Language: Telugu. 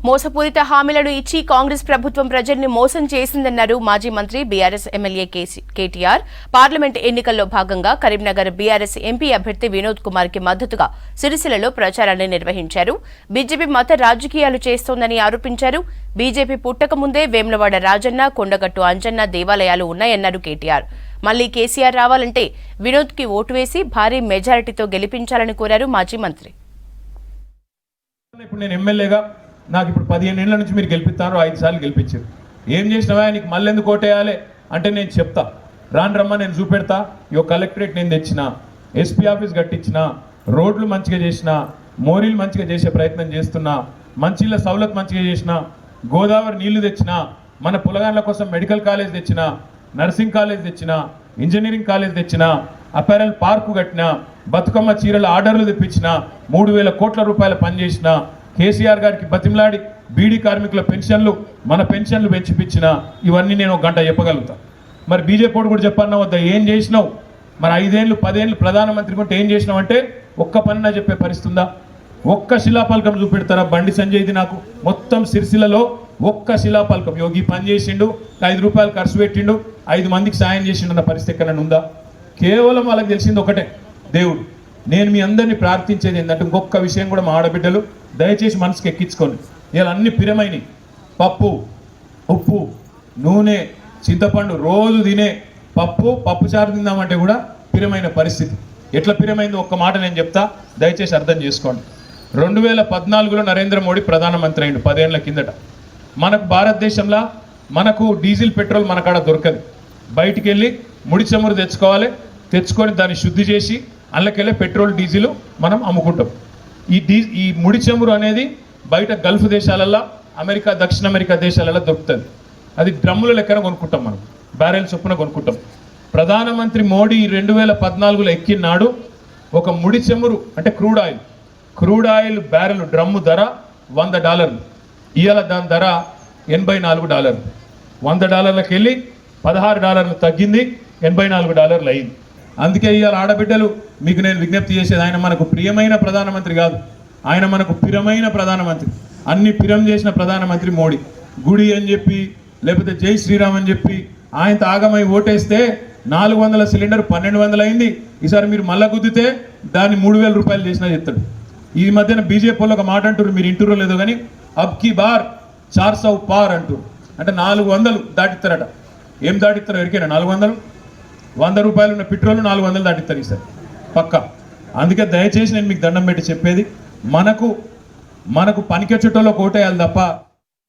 మోసపూరిత హామీలను ఇచ్చి కాంగ్రెస్ ప్రభుత్వం ప్రజల్ని మోసం చేసిందన్నారు మాజీ మంత్రి బీఆర్ఎస్ ఎమ్మెల్యే కేటీఆర్. పార్లమెంట్ ఎన్నికల్లో భాగంగా కరీంనగర్ బీఆర్ఎస్ ఎంపీ అభ్యర్థి వినోద్ కుమార్ కి మద్దతుగా సిరిసిల్లలో ప్రచారాన్ని నిర్వహించారు. బీజేపీ మత రాజకీయాలు చేస్తోందని ఆరోపించారు. బీజేపీ పుట్టక ముందే వేములవాడ రాజన్న, కొండగట్టు అంజన్న దేవాలయాలు ఉన్నాయన్నారు కేటీఆర్. మళ్లీ కేసీఆర్ రావాలంటే వినోద్ కి ఓటు వేసి భారీ మెజారిటీతో గెలిపించాలని కోరారు మాజీ మంత్రి. నాకు ఇప్పుడు 15 ఏళ్ల నుంచి మీరు గెలిపిస్తారు, 5 సార్లు గెలిపించారు. ఏం చేసినావా, నీకు మళ్ళీ ఎందుకు ఓటేయాలి అంటే నేను చెప్తా, రమ్మ నేను చూపెడతా. కలెక్టరేట్ నేను తెచ్చిన, ఎస్పీ ఆఫీస్ కట్టించిన, రోడ్లు మంచిగా చేసిన, మోరీలు మంచిగా చేసే ప్రయత్నం చేస్తున్నా, మంచిళ్ళ సౌలత్ మంచిగా చేసిన, గోదావరి నీళ్లు తెచ్చిన, మన పులగాన్ల కోసం మెడికల్ కాలేజ్ తెచ్చిన, నర్సింగ్ కాలేజ్ తెచ్చిన, ఇంజనీరింగ్ కాలేజ్ తెచ్చిన, అపారల్ పార్కు కట్టిన, బతుకమ్మ చీరల ఆర్డర్లు తెప్పించిన, 3000 కోట్ల రూపాయల పనిచేసిన, కేసీఆర్ గారికి బతిమలాడి బీడీ కార్మికుల పెన్షన్లు, మన పెన్షన్లు పెంచిపించిన, ఇవన్నీ నేను ఒక గంట చెప్పగలుగుతా. మరి బీజేపీ కూడా చెప్పన్నా వద్దా, ఏం చేసినావు? మరి 5 ఏళ్ళు 10 ఏళ్ళు ప్రధానమంత్రి ఉంటే ఏం చేసినావు అంటే ఒక్క పనినా చెప్పే పరిస్థితుందా? ఒక్క శిలాపలకం చూపెడతారా? బండి సంజయ్ది నాకు మొత్తం సిరిసిల్లలో ఒక్క శిలాపలకం, యోగి పని చేసిండు, 5 రూపాయలు ఖర్చు పెట్టిండు, 5 మందికి సాయం చేసిండు అన్న పరిస్థితి ఎక్కడైనా ఉందా? కేవలం వాళ్ళకి తెలిసింది ఒకటే, దేవుడు. నేను మీ అందరినీ ప్రార్థించేది ఏంటంటే ఇంకొక విషయం కూడా, మా ఆడబిడ్డలు దయచేసి మనసుకి ఎక్కించుకోండి. ఇలా అన్ని పిరమైనవి, పప్పు, ఉప్పు, నూనె, చింతపండు, రోజు తినే పప్పుచారు తిందామంటే కూడా పిరమైన పరిస్థితి. ఎట్లా పిరమైంది ఒక్క మాట నేను చెప్తా, దయచేసి అర్థం చేసుకోండి. 2014లో నరేంద్ర మోడీ ప్రధానమంత్రి అయిండు, 10 ఏళ్ల కిందట. మనకు భారతదేశంలో మనకు డీజిల్ పెట్రోల్ మన కాడ దొరకదు. బయటికి వెళ్ళి ముడి చమురు తెచ్చుకొని దాన్ని శుద్ధి చేసి అందులోకెళ్ళి పెట్రోల్ డీజిల్ మనం అమ్ముకుంటాం. ఈ ముడి చమురు అనేది బయట గల్ఫ్ దేశాలలో, అమెరికా, దక్షిణ అమెరికా దేశాలలో దొరుకుతుంది. అది డ్రమ్ముల లెక్కన కొనుక్కుంటాం, మనం బ్యారెల్ చొప్పున కొనుక్కుంటాం. ప్రధానమంత్రి మోడీ 2014లో ఎక్కినాడు ఒక ముడి చమురు అంటే క్రూడ్ ఆయిల్ బ్యారెల్ డ్రమ్ము ధర $100. ఇవాళ దాని ధర $84. $100కి వెళ్ళి $16 తగ్గింది, $84 అయింది. అందుకే ఇవాళ ఆడబిడ్డలు మీకు నేను విజ్ఞప్తి చేసేది, ఆయన మనకు ప్రియమైన ప్రధానమంత్రి కాదు, ఆయన మనకు పిరమైన ప్రధానమంత్రి. అన్ని పిరం చేసిన ప్రధానమంత్రి మోడీ. గుడి అని చెప్పి లేకపోతే జై శ్రీరామ్ అని చెప్పి ఆయన తాగమై ఓటేస్తే 400 సిలిండర్ 1200 అయింది. ఈసారి మీరు మళ్ళా గుద్దితే దాన్ని 3000 రూపాయలు చేసినా చెప్తాడు. ఈ మధ్యన బీజేపీ వాళ్ళు ఒక మాట అంటారు, మీరు ఇంటూరో లేదో కానీ, అబ్కి బార్ 400 పార్ అంటారు. అంటే 400 దాటిస్తారట. ఏం దాటిస్తారు ఎవరికైనా? 400 100 రూపాయలు ఉన్న పెట్రోల్ 400 దాటిస్తారు ఈసారి పక్కా. అందుకే దయచేసి నేను మీకు దండం పెట్టి చెప్పేది, మనకు పనికొచ్చేటోళ్ళకి ఓటేయాలి తప్ప